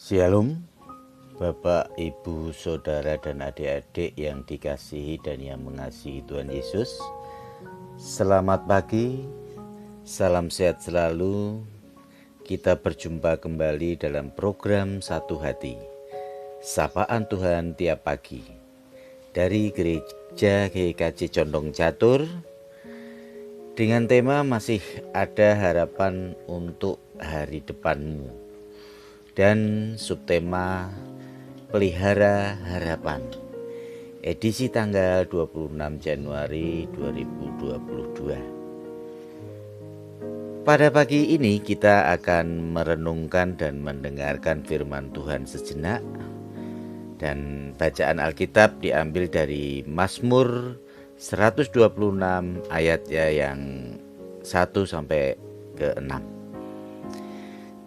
Shalom, Bapak, Ibu, Saudara, dan adik-adik yang dikasihi dan yang mengasihi Tuhan Yesus. Selamat pagi, salam sehat selalu. Kita berjumpa kembali dalam program Satu Hati, Sapaan Tuhan tiap pagi, dari Gereja GKJ Condong Catur, dengan tema masih ada harapan untuk hari depanmu, dan subtema Pelihara Harapan, edisi tanggal 26 Januari 2022. Pada pagi ini kita akan merenungkan dan mendengarkan firman Tuhan sejenak, dan bacaan Alkitab diambil dari Mazmur 126 ayatnya yang 1 sampai ke 6.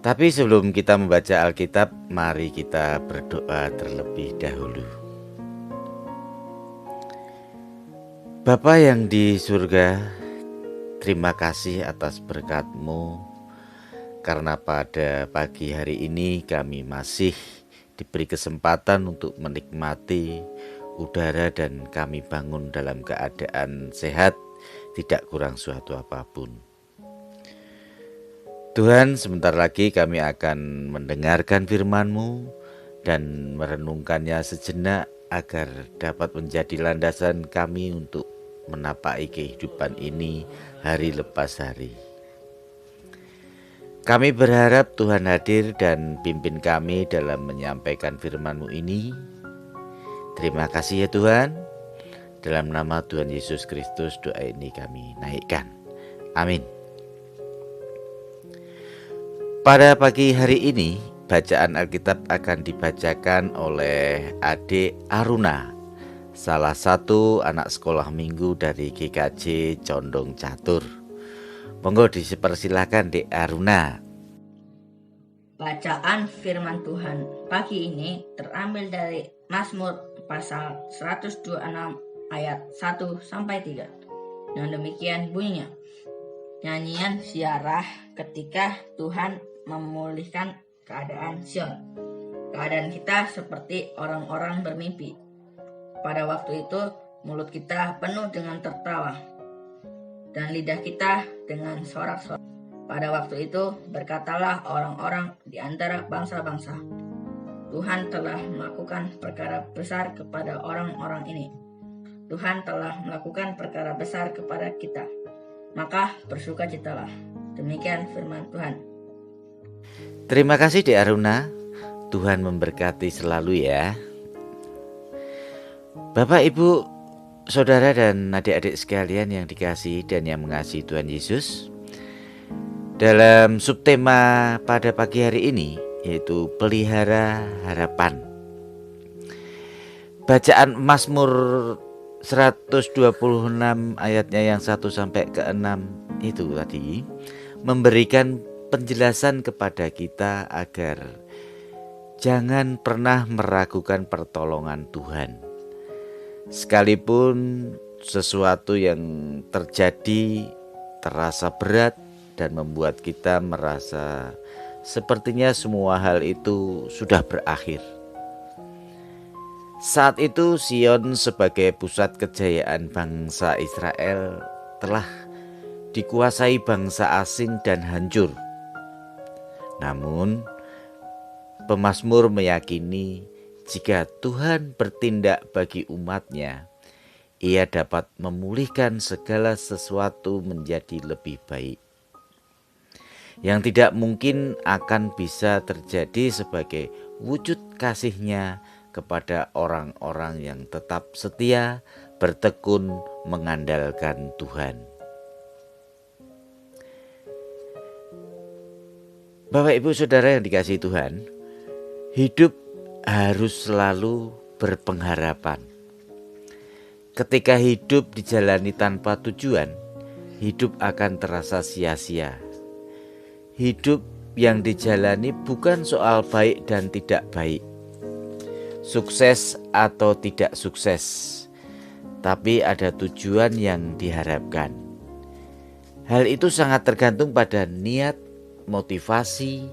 Tapi sebelum kita membaca Alkitab, mari kita berdoa terlebih dahulu. Bapa yang di surga, terima kasih atas berkat-Mu, karena pada pagi hari ini kami masih diberi kesempatan untuk menikmati udara dan kami bangun dalam keadaan sehat, tidak kurang suatu apapun. Tuhan, sebentar lagi kami akan mendengarkan firman-Mu dan merenungkannya sejenak agar dapat menjadi landasan kami untuk menapaki kehidupan ini hari lepas hari. Kami berharap Tuhan hadir dan pimpin kami dalam menyampaikan firman-Mu ini. Terima kasih ya Tuhan. Dalam nama Tuhan Yesus Kristus doa ini kami naikkan. Amin. Pada pagi hari ini, bacaan Alkitab akan dibacakan oleh Adik Aruna, salah satu anak sekolah minggu dari GKJ Condong Catur. Monggo dipersilakan Dek Aruna. Bacaan firman Tuhan pagi ini terambil dari Mazmur pasal 126 ayat 1 sampai 3. Dan demikian bunyinya. Nyanyian ziarah ketika Tuhan memulihkan keadaan Sion. Keadaan kita seperti orang-orang bermimpi. Pada waktu itu mulut kita penuh dengan tertawa dan lidah kita dengan sorak-sorak. Pada waktu itu berkatalah orang-orang di antara bangsa-bangsa, Tuhan telah melakukan perkara besar kepada orang-orang ini. Tuhan telah melakukan perkara besar kepada kita. Maka bersukacitalah. Demikian firman Tuhan. Terima kasih Dek Aruna. Tuhan memberkati selalu ya. Bapak, Ibu, Saudara, dan adik-adik sekalian yang dikasihi dan yang mengasihi Tuhan Yesus. Dalam subtema pada pagi hari ini, yaitu Pelihara Harapan. Bacaan Mazmur 126 ayatnya yang 1 sampai ke 6 itu tadi memberikan penjelasan kepada kita agar jangan pernah meragukan pertolongan Tuhan. Sekalipun sesuatu yang terjadi terasa berat dan membuat kita merasa sepertinya semua hal itu sudah berakhir. Saat itu Sion sebagai pusat kejayaan bangsa Israel telah dikuasai bangsa asing dan hancur. Namun pemazmur meyakini jika Tuhan bertindak bagi umatnya, Ia dapat memulihkan segala sesuatu menjadi lebih baik. Yang tidak mungkin akan bisa terjadi sebagai wujud kasih-Nya kepada orang-orang yang tetap setia bertekun mengandalkan Tuhan. Bapak, Ibu, Saudara yang dikasihi Tuhan, hidup harus selalu berpengharapan. Ketika hidup dijalani tanpa tujuan, hidup akan terasa sia-sia. Hidup yang dijalani bukan soal baik dan tidak baik, sukses atau tidak sukses, tapi ada tujuan yang diharapkan. Hal itu sangat tergantung pada niat, motivasi,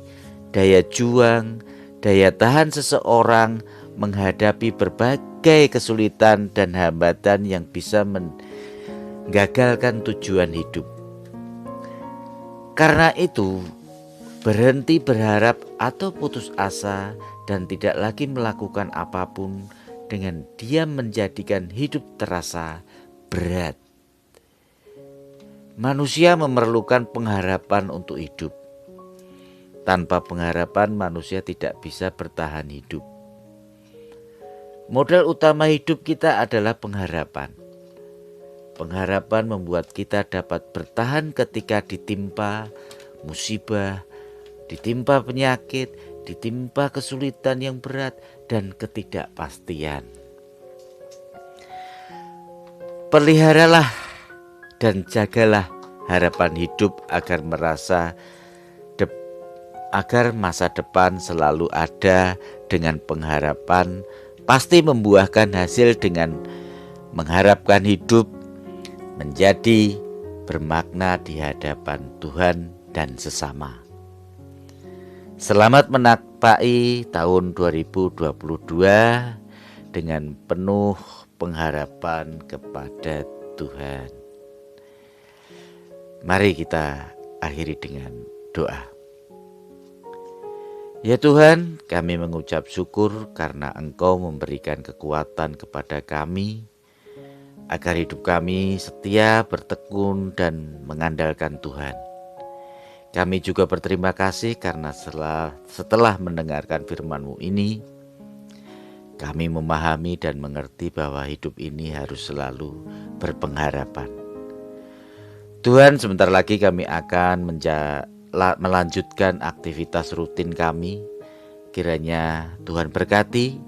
daya juang, daya tahan seseorang menghadapi berbagai kesulitan dan hambatan yang bisa menggagalkan tujuan hidup. Karena itu, berhenti berharap atau putus asa dan tidak lagi melakukan apapun dengan diam menjadikan hidup terasa berat. Manusia memerlukan pengharapan untuk hidup. Tanpa pengharapan manusia tidak bisa bertahan hidup. Modal utama hidup kita adalah pengharapan. Pengharapan membuat kita dapat bertahan ketika ditimpa musibah, ditimpa penyakit, ditimpa kesulitan yang berat dan ketidakpastian. Peliharalah dan jagalah harapan hidup agar masa depan selalu ada dengan pengharapan, pasti membuahkan hasil dengan mengharapkan hidup menjadi bermakna di hadapan Tuhan dan sesama. Selamat menapaki tahun 2022 dengan penuh pengharapan kepada Tuhan. Mari kita akhiri dengan doa. Ya Tuhan, kami mengucap syukur karena Engkau memberikan kekuatan kepada kami, agar hidup kami setia, bertekun, dan mengandalkan Tuhan. Kami juga berterima kasih karena setelah mendengarkan firman-Mu ini, kami memahami dan mengerti bahwa hidup ini harus selalu berpengharapan. Tuhan, sebentar lagi kami akan melanjutkan aktivitas rutin kami. Kiranya Tuhan berkati,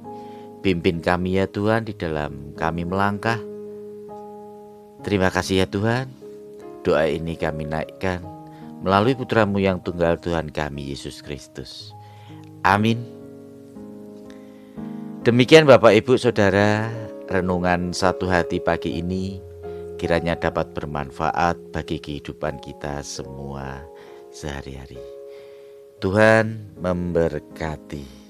pimpin kami ya Tuhan di dalam kami melangkah. Terima kasih ya Tuhan, doa ini kami naikkan melalui Putra-Mu yang tunggal Tuhan kami, Yesus Kristus. Amin. Demikian Bapak Ibu Saudara, renungan satu hati pagi ini kiranya dapat bermanfaat bagi kehidupan kita semua sehari-hari. Tuhan memberkati.